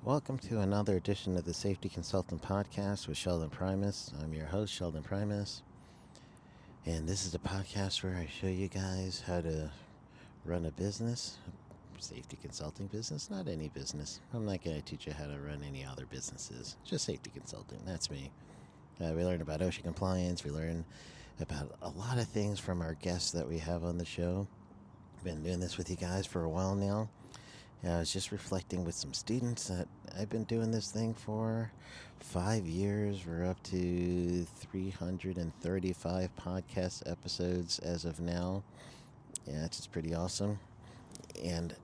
Welcome to another edition of the Safety Consultant Podcast with Sheldon Primus. I'm your host, Sheldon Primus, and this is a podcast where I show you guys how to run a business, safety consulting business, not any business. I'm not going to teach you how to run any other businesses, just safety consulting. That's me. We learn about OSHA compliance, we learn about a lot of things from our guests that we have on the show. Been doing this with you guys for a while now. I was just reflecting with some students that I've been doing this thing for 5 years. We're up to 335 podcast episodes as of now. Yeah, it's just pretty awesome. And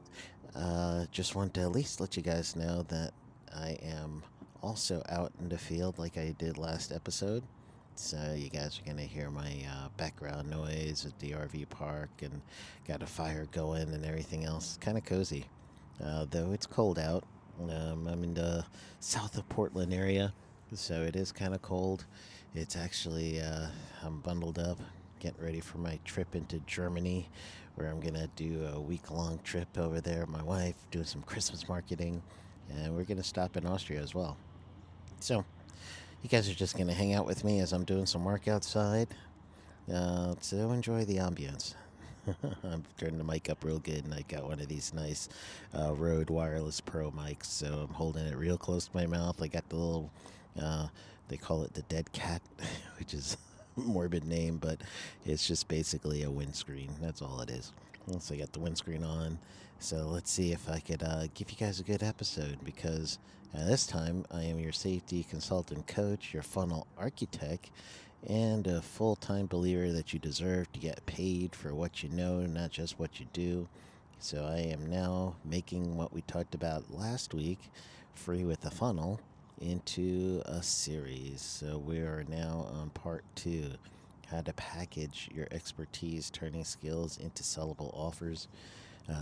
just want to at least let you guys know that I am also out in the field like I did last episode. So you guys are going to hear my background noise at the RV park and got a fire going and everything else. Kind of cozy. Though it's cold out. I'm in the south of Portland area, so it is kind of cold. It's actually, I'm bundled up, getting ready for my trip into Germany, where I'm going to do a week-long trip over there with my wife, doing some Christmas marketing, and we're going to stop in Austria as well. So, you guys are just going to hang out with me as I'm doing some work outside. So enjoy the ambience. I'm turning the mic up real good, and I got one of these nice Rode Wireless Pro mics, so I'm holding it real close to my mouth. I got the little, they call it the dead cat, which is a morbid name, but it's just basically a windscreen. That's all it is. So I got the windscreen on. So let's see if I could give you guys a good episode, because this time I am your safety consultant coach, your funnel architect, and a full-time believer that you deserve to get paid for what you know, not just what you do. So I am now making what we talked about last week, Free with a Funnel, into a series. So we are now on part 2, how to package your expertise, turning skills into sellable offers.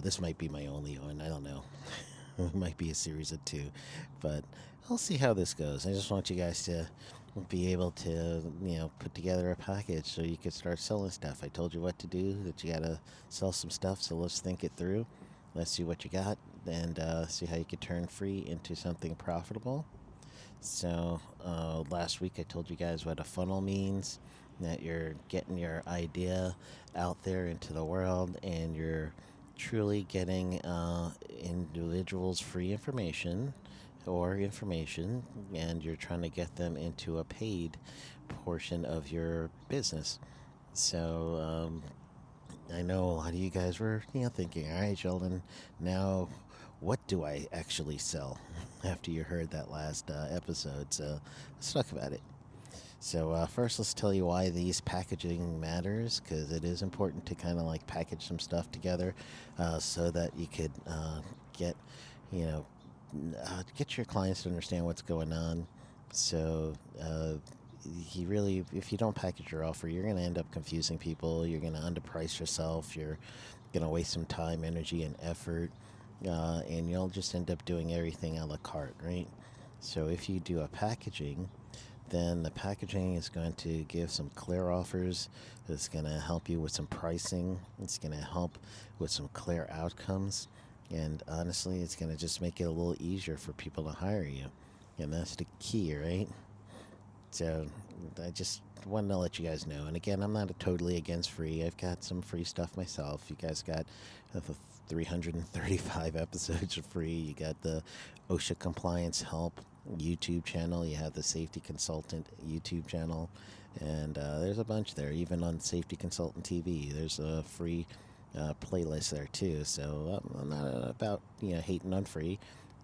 This might be my only one. I don't know. It might be a series of 2, but I'll see how this goes. I just want you guys to be able to, put together a package so you could start selling stuff. I told you what to do, that you got to sell some stuff, so let's think it through. Let's see what you got, and see how you could turn free into something profitable. So last week I told you guys what a funnel means, that you're getting your idea out there into the world, and you're truly getting individuals free information, and you're trying to get them into a paid portion of your business. So I know a lot of you guys were, thinking, all right, Sheldon, now what do I actually sell? After you heard that last episode. So let's talk about it. So first, let's tell you why these packaging matters, because it is important to kind of like package some stuff together, so that you could get, you know, get your clients to understand what's going on. So if you don't package your offer, you're going to end up confusing people. You're going to underprice yourself. You're going to waste some time, energy, and effort, and you'll just end up doing everything a la carte, right? So if you do a packaging, then the packaging is going to give some clear offers. It's going to help you with some pricing. It's going to help with some clear outcomes. And honestly, it's going to just make it a little easier for people to hire you. And that's the key, right? So I just wanted to let you guys know. And again, I'm not totally against free. I've got some free stuff myself. You guys got 335 episodes of free. You got the OSHA compliance help YouTube channel. You have the safety consultant YouTube channel. And there's a bunch there. Even on Safety Consultant TV, there's a free playlist there too. So I'm not about hating on free,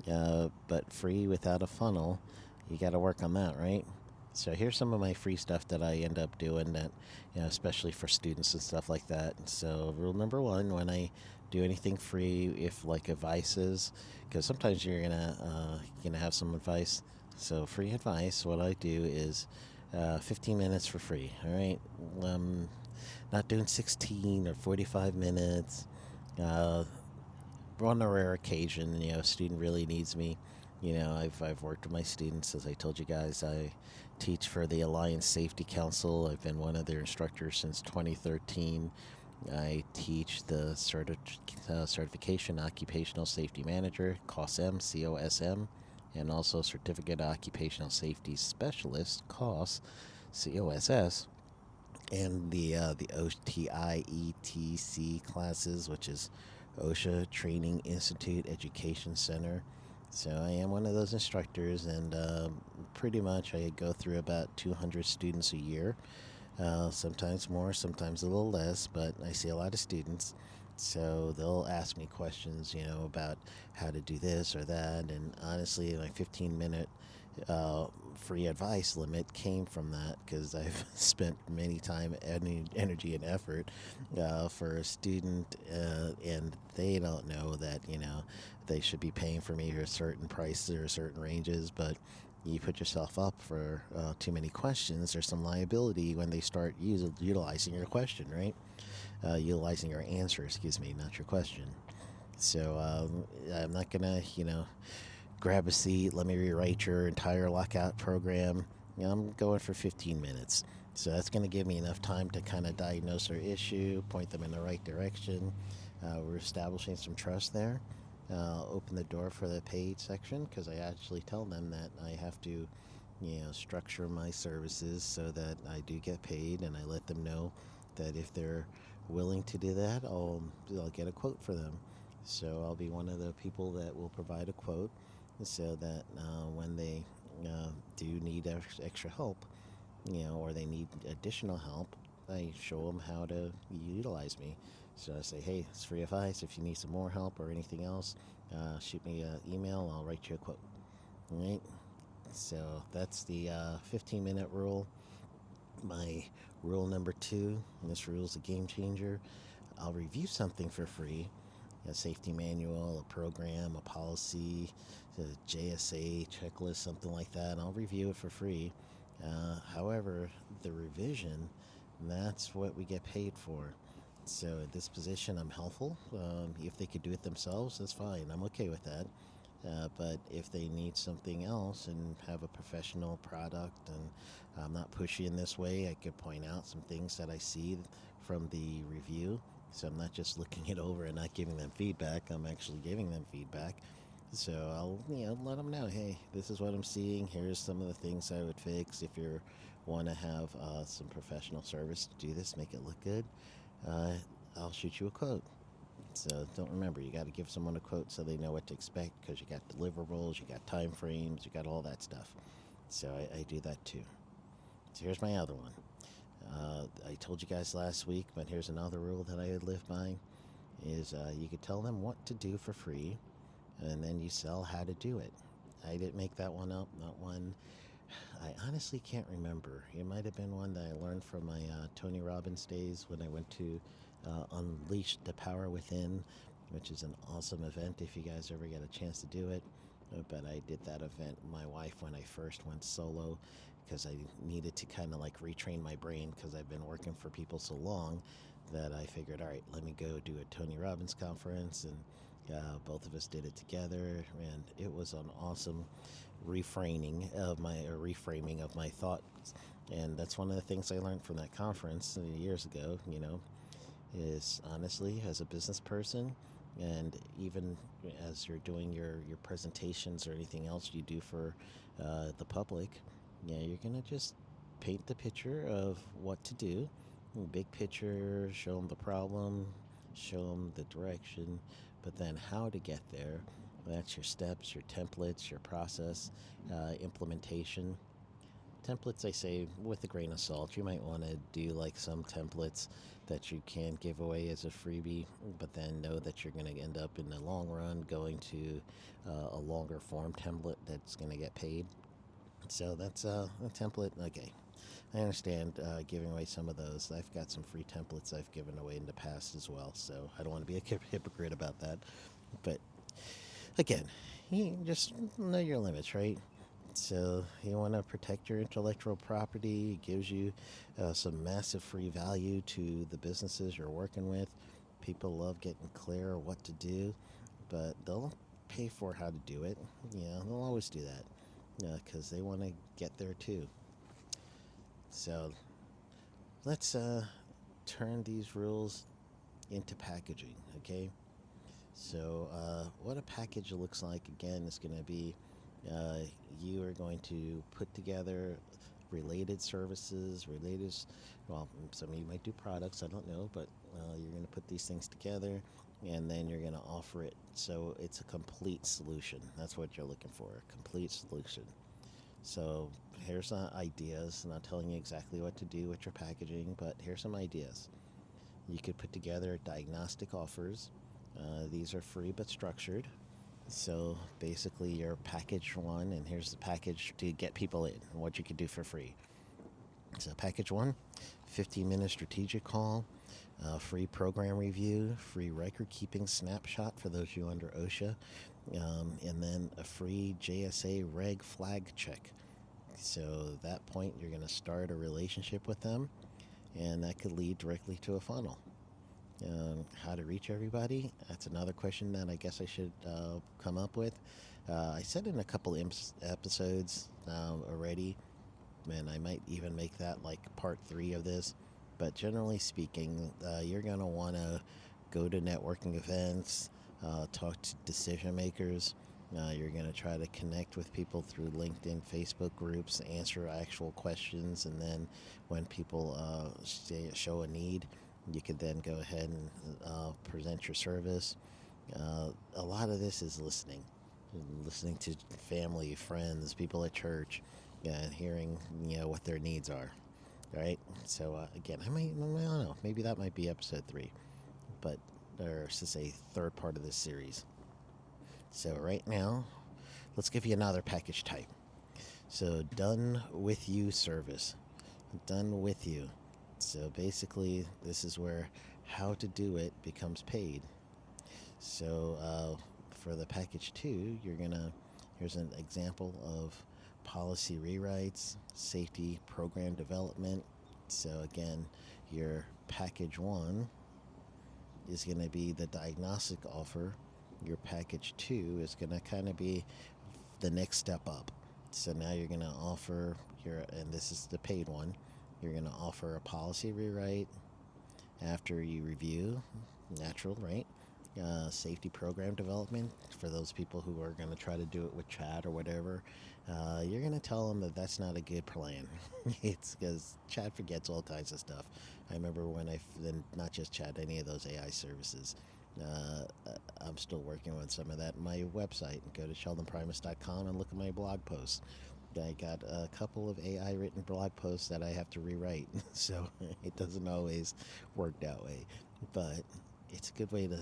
but free without a funnel, you got to work on that, right? So here's some of my free stuff that I end up doing, that especially for students and stuff like that. So rule number 1, when I do anything free, if like advice is, because sometimes you're gonna have some advice. So free advice, what I do is 15 minutes for free. All right. Not doing 16 or 45 minutes. On a rare occasion, a student really needs me. I've worked with my students. As I told you guys, I teach for the Alliance Safety Council. I've been one of their instructors since 2013. I teach the certification Occupational Safety Manager, COSM, COSM. and also Certificate of Occupational Safety Specialist, COSS, COSS, and the OTIETC classes, which is OSHA Training Institute Education Center. So I am one of those instructors, and pretty much I go through about 200 students a year. Sometimes more, sometimes a little less, but I see a lot of students. So they'll ask me questions, about how to do this or that. And honestly, my 15-minute uh, free advice limit came from that because I've spent many time, energy, and effort for a student, and they don't know that, they should be paying for me for a certain price or certain ranges, but you put yourself up for too many questions. There's some liability when they start utilizing your question, right? Utilizing your answer, excuse me, not your question. So I'm not gonna, grab a seat, let me rewrite your entire lockout program. I'm going for 15 minutes. So that's going to give me enough time to kind of diagnose their issue, point them in the right direction. We're establishing some trust there. Open the door for the paid section because I actually tell them that I have to, structure my services so that I do get paid, and I let them know that if they're willing to do that, I'll get a quote for them. So I'll be one of the people that will provide a quote so that when they do need extra help, or they need additional help, I show them how to utilize me. So I say, hey, it's free advice. If you need some more help or anything else, shoot me an email. I'll write you a quote. All right. So that's the 15-minute rule. My rule number 2, and this rule is a game changer. I'll review something for free, a safety manual, a program, a policy, a JSA checklist, something like that. I'll review it for free. However, the revision, that's what we get paid for. So at this position, I'm helpful. If they could do it themselves, that's fine. I'm okay with that. But if they need something else and have a professional product, and I'm not pushy in this way, I could point out some things that I see from the review. So I'm not just looking it over and not giving them feedback. I'm actually giving them feedback. So I'll let them know, hey, this is what I'm seeing. Here's some of the things I would fix. If you want to have some professional service to do this, make it look good, uh, I'll shoot you a quote. So don't remember, you got to give someone a quote so they know what to expect because you got deliverables, you got time frames, you got all that stuff. So I do that too. So here's my other one. I told you guys last week, but here's another rule that I live by: is you could tell them what to do for free, and then you sell how to do it. I didn't make that one up. Not one. I honestly can't remember. It might have been one that I learned from my Tony Robbins days when I went to Unleash the Power Within, which is an awesome event if you guys ever get a chance to do it. But I did that event with my wife when I first went solo because I needed to kind of like retrain my brain because I've been working for people so long that I figured, all right, let me go do a Tony Robbins conference, and both of us did it together, and it was an awesome reframing of my thoughts. And that's one of the things I learned from that conference years ago. Is honestly, as a business person, and even as you're doing your presentations or anything else you do for the public, you're gonna just paint the picture of what to do. Big picture, show them the problem, show them the direction, but then how to get there. That's your steps, your templates, your process, implementation. Templates, I say with a grain of salt. You might want to do like some templates that you can give away as a freebie, but then know that you're going to end up in the long run going to a longer form template that's going to get paid. So that's a template. Okay, I understand giving away some of those. I've got some free templates I've given away in the past as well, so I don't want to be a hypocrite about that. But again, you just know your limits, right? So you want to protect your intellectual property. It gives you some massive free value to the businesses you're working with. People love getting clear what to do, but they'll pay for how to do it. They'll always do that because they want to get there too. So let's turn these rules into packaging, okay? So what a package looks like, again, is going to be Uh, you are going to put together related services, well, some of you might do products, I don't know, but you're going to put these things together and then you're going to offer it. So it's a complete solution. That's what you're looking for, a complete solution. So here's some ideas. I'm not telling you exactly what to do with your packaging, but here's some ideas. You could put together diagnostic offers. These are free but structured. So basically, your package one, and here's the package to get people in, what you could do for free. So, package one, 15-minute strategic call, free program review, free record keeping snapshot for those of you under OSHA, and then a free JSA reg flag check. So, at that point, you're going to start a relationship with them, and that could lead directly to a funnel. How to reach everybody? That's another question that I guess I should come up with. I said in a couple episodes already, and I might even make that like part 3 of this. But generally speaking, you're going to want to go to networking events, talk to decision makers. You're going to try to connect with people through LinkedIn, Facebook groups, answer actual questions, and then when people show a need, you could then go ahead and present your service. A lot of this is listening to family, friends, people at church, and hearing what their needs are. Right. So again, I don't know. Maybe that might be episode 3, but or to say third part of this series. So right now, let's give you another package type. So done with you service. Done with you. So basically, this is where how to do it becomes paid. So for the package 2, here's an example of policy rewrites, safety program development. So again, your package 1 is going to be the diagnostic offer. Your package 2 is going to kind of be the next step up. So now you're going to offer and this is the paid one, you're going to offer a policy rewrite after you review, natural, right? Safety program development for those people who are going to try to do it with Chad or whatever. You're going to tell them that that's not a good plan. It's because Chad forgets all kinds of stuff. I remember when not just Chad, any of those AI services. I'm still working on some of that in my website. Go to sheldonprimus.com and look at my blog posts. I got a couple of AI written blog posts that I have to rewrite, so it doesn't always work that way. But it's a good way to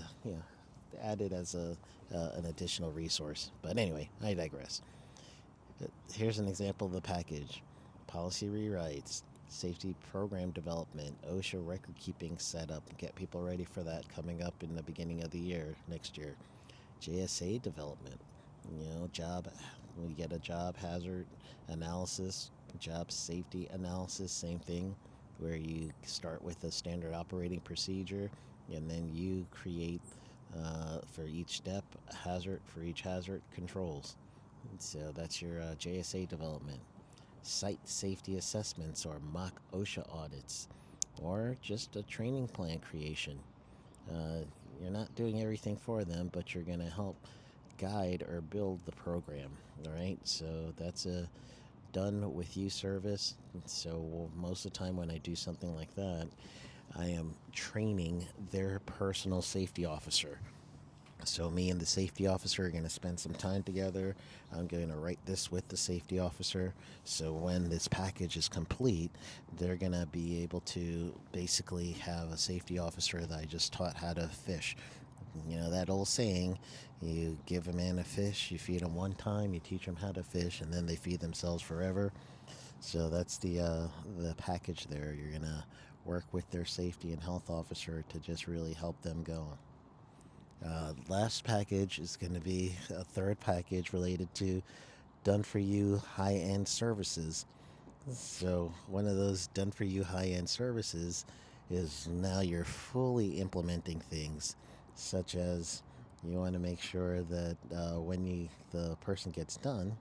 add it as an additional resource. But anyway, I digress. Here's an example of the package: policy rewrites, safety program development, OSHA record keeping setup, get people ready for that coming up in the beginning of the year next year. JSA development, we get a job hazard analysis, job safety analysis, same thing, where you start with a standard operating procedure and then you create for each step for each hazard controls. So that's your JSA development. Site safety assessments or mock OSHA audits, or just a training plan creation. You're not doing everything for them, but you're going to help guide or build the program. All right, so that's a done with you service. So most of the time when I do something like that, I am training their personal safety officer. So me and the safety officer are going to spend some time together. I'm going to write this with the safety officer. So when this package is complete, they're going to be able to basically have a safety officer that I just taught how to fish. That old saying, you give a man a fish, you feed him one time, you teach them how to fish, and then they feed themselves forever. So that's the package there. You're going to work with their safety and health officer to just really help them go. Last package is going to be a third package related to done-for-you high-end services. So one of those done-for-you high-end services is now you're fully implementing things, such as you want to make sure that when the person gets done,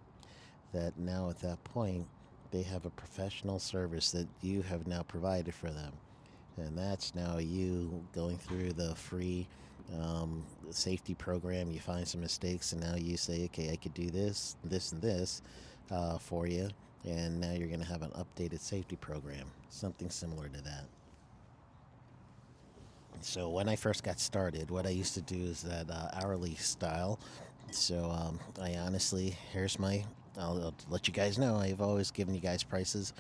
that now at that point they have a professional service that you have now provided for them. And that's now you going through the free safety program. You find some mistakes, and now you say, okay, I could do this, this, and this for you. And now you're going to have an updated safety program, something similar to that. So when I first got started, what I used to do is that hourly style. So I honestly, I'll let you guys know, I've always given you guys prices.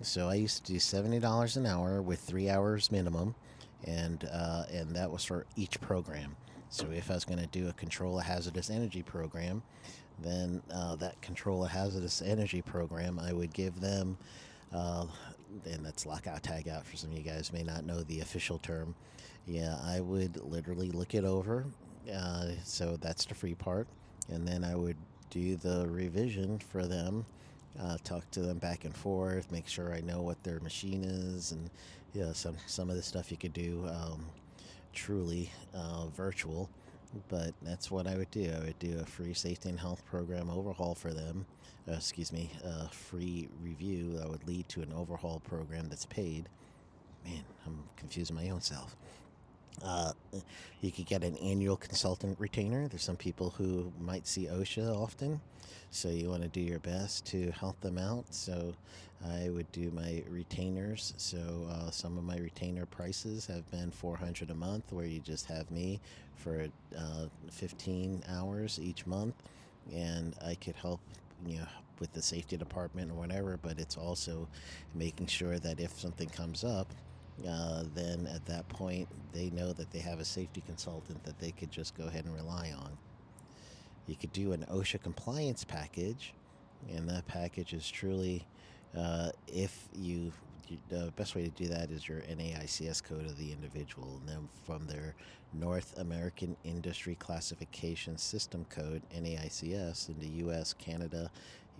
So I used to do $70 an hour with 3 hours minimum, and that was for each program. So if I was going to do a control of hazardous energy program, then that control of hazardous energy program, I would give them, and that's lockout tagout for some of you guys may not know the official term. Yeah, I would literally look it over. So that's the free part, and then I would do the revision for them, talk to them back and forth, make sure I know what their machine is, and some of the stuff you could do truly virtual. But that's what I would do. I would do a free safety and health program overhaul for them. A free review that would lead to an overhaul program that's paid. Man, I'm confusing my own self. Uh, you could get an annual consultant retainer. There's some people who might see OSHA often, so you want to do your best to help them out. So I would do my retainers. So some of my retainer prices have been $400 a month, where you just have me for 15 hours each month, and I could help with the safety department or whatever. But it's also making sure that if something comes up, then at that point they know that they have a safety consultant that they could just go ahead and rely on. You could do an OSHA compliance package, and that package is truly, the best way to do that is your NAICS code of the individual, and then from their North American Industry Classification System code, NAICS, in the US, Canada,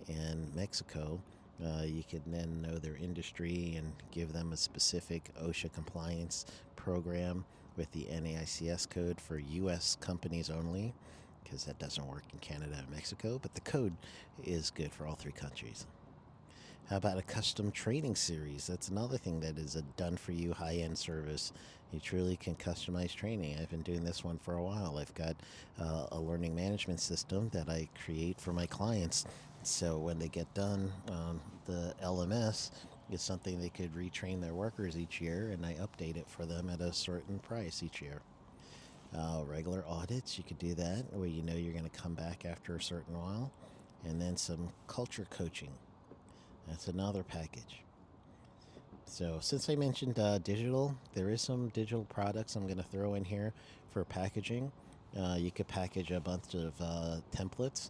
and Mexico. You can then know their industry and give them a specific OSHA compliance program with the NAICS code for U.S. companies only, because that doesn't work in Canada and Mexico, but the code is good for all three countries. How about a custom training series? That's another thing that is a done-for-you high-end service. You truly can customize training. I've been doing this one for a while. I've got a learning management system that I create for my clients. So when they get done, the LMS is something they could retrain their workers each year, and I update it for them at a certain price each year. Regular audits, you could do that, where you know you're going to come back after a certain while. And then some culture coaching. That's another package. So since I mentioned digital, there is some digital products I'm going to throw in here for packaging. You could package a bunch of templates,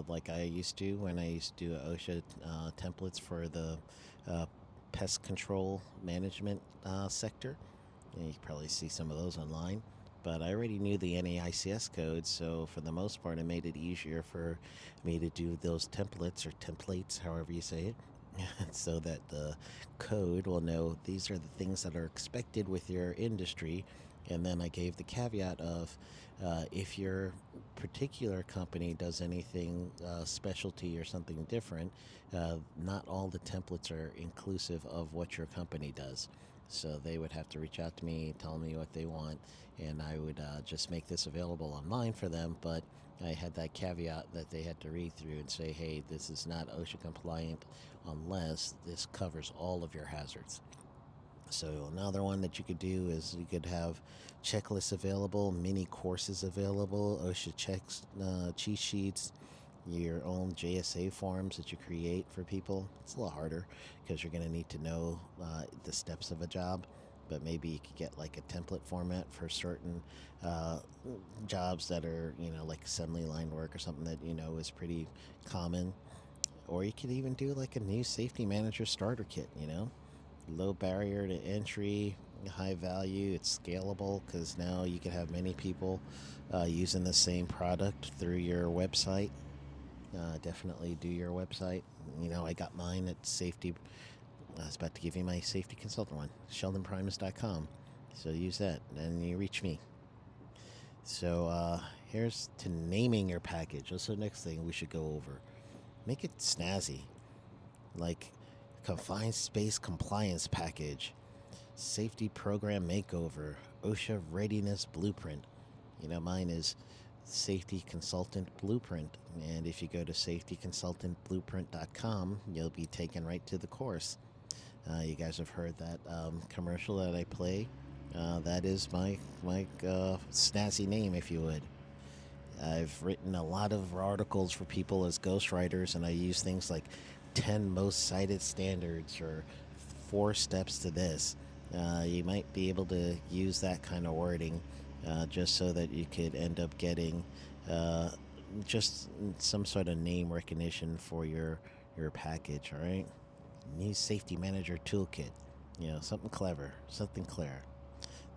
like I used to when I used to do OSHA templates for the pest control management sector. And you can probably see some of those online. But I already knew the NAICS code, so for the most part, it made it easier for me to do those templates, or templates, however you say it, so that the code will know these are the things that are expected with your industry. And then I gave the caveat of if your particular company does anything specialty or something different, not all the templates are inclusive of what your company does. So they would have to reach out to me, tell me what they want, and I would just make this available online for them. But I had that caveat that they had to read through and say, hey, this is not OSHA compliant unless this covers all of your hazards. So another one that you could do is you could have checklists available, mini courses available, OSHA checks, cheat sheets, your own JSA forms that you create for people. It's a little harder because you're going to need to know the steps of a job, but maybe you could get like a template format for certain jobs that are, like assembly line work or something that, is pretty common. Or you could even do like a new safety manager starter kit, low barrier to entry, high value. It's scalable because now you can have many people using the same product through your website. Definitely do your website. I got mine at safety. I was about to give you my safety consultant one, sheldonprimus.com. So use that and you reach me. So here's to naming your package. That's the next thing we should go over. Make it snazzy, like confined space compliance package. Safety Program Makeover, OSHA Readiness Blueprint. Mine is Safety Consultant Blueprint. And if you go to safetyconsultantblueprint.com, you'll be taken right to the course. You guys have heard that commercial that I play. That is my snazzy name, if you would. I've written a lot of articles for people as ghostwriters, and I use things like 10 most cited standards or 4 steps to this. You might be able to use that kind of wording just so that you could end up getting just some sort of name recognition for your package, all right? New Safety Manager Toolkit. Something clever, something clear.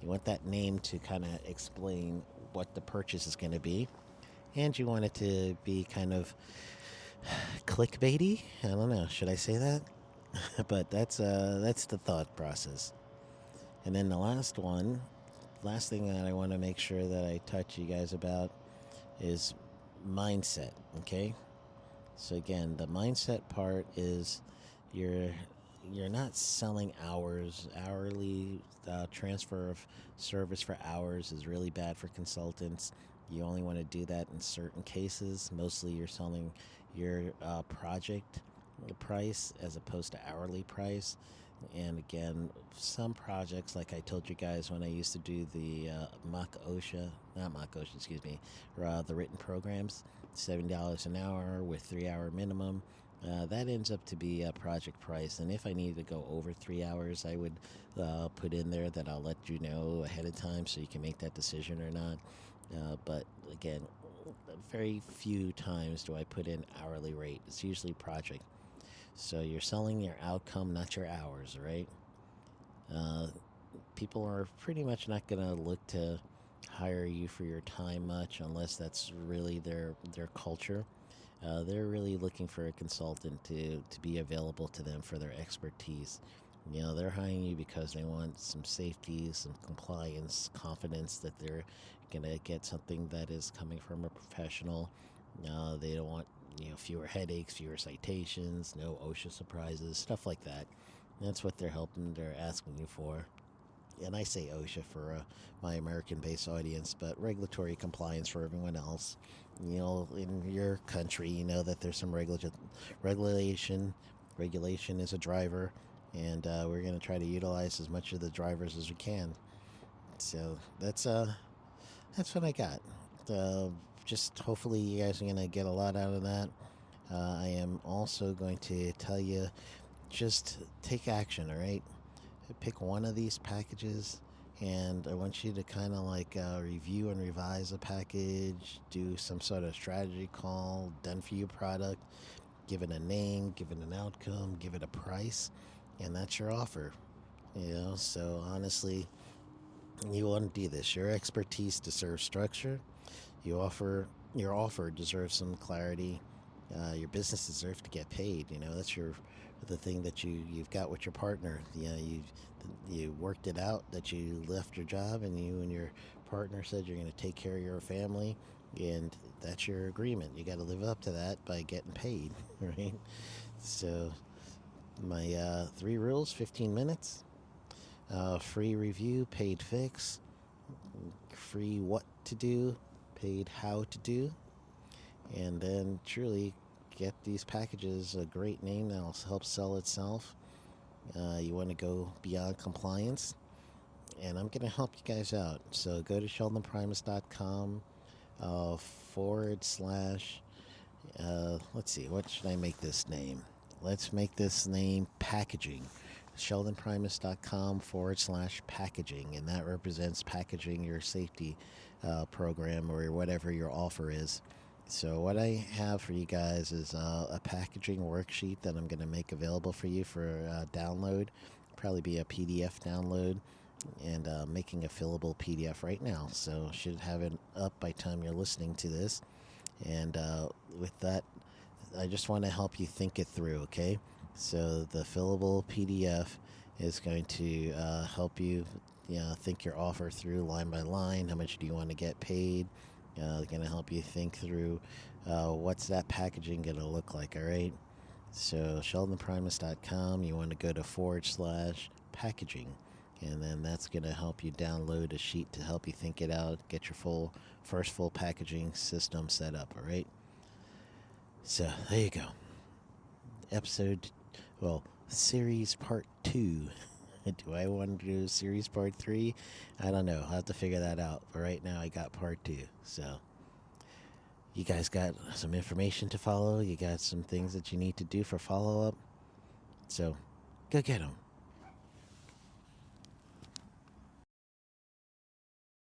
You want that name to kind of explain what the purchase is going to be. And you want it to be kind of clickbaity. I don't know. Should I say that? But that's the thought process. And then the last thing that I want to make sure that I touch you guys about is mindset. Okay. So again, the mindset part is you're not selling hours. Hourly transfer of service for hours is really bad for consultants. You only want to do that in certain cases. Mostly you're selling your project price as opposed to hourly price. And again, some projects, like I told you guys when I used to do the the written programs, $70 an hour with 3-hour minimum. That ends up to be a project price. And if I needed to go over 3 hours, I would put in there that I'll let you know ahead of time so you can make that decision or not. But again, very few times do I put in hourly rate. It's usually project. So you're selling your outcome, not your hours, right? People are pretty much not going to look to hire you for your time much unless that's really their culture. They're really looking for a consultant to be available to them for their expertise. They're hiring you because they want some safety, some compliance, confidence that they're going to get something that is coming from a professional. They don't want fewer headaches, fewer citations, no OSHA surprises, stuff like that. That's what they're asking you for. And I say OSHA for my American-based audience, but regulatory compliance for everyone else. In your country, that there's some regulation. Regulation is a driver, and we're going to try to utilize as much of the drivers as we can. So that's what I got. Just hopefully you guys are going to get a lot out of that. I am also going to tell you, just take action, all right? Pick one of these packages, and I want you to kind of like review and revise a package, do some sort of strategy call, done for you product, give it a name, give it an outcome, give it a price, and that's your offer. So honestly, you want to do this. Your expertise deserves structure. Your offer deserves some clarity. Your business deserves to get paid. That's the thing that you've got with your partner. You worked it out that you left your job, and you and your partner said you're going to take care of your family, and that's your agreement. You got to live up to that by getting paid, right? So my 3 rules: 15 minutes, free review, paid fix, free what to do, paid how to do, and then truly get these packages a great name that'll help sell itself. You want to go beyond compliance, and I'm going to help you guys out. So go to sheldonprimus.com / let's see, what should I make this name? Let's make this name packaging. sheldonprimus.com / packaging, and that represents packaging your safety program or whatever your offer is. So what I have for you guys is a packaging worksheet that I'm going to make available for you for download. Probably be a PDF download, and making a fillable PDF right now. So should have it up by the time you're listening to this. And with that, I just want to help you think it through, okay? So the fillable PDF is going to help you think your offer through line by line. How much do you want to get paid? Going to help you think through what's that packaging going to look like, all right? So sheldonprimus.com, you want to go to / packaging, And then that's going to help you download a sheet to help you think it out, get your first full packaging system set up, all right? So there you go. Series part 2. Do I want to do series part 3? I don't know. I'll have to figure that out. But right now I got part 2. So you guys got some information to follow. You got some things that you need to do for follow-up. So go get them.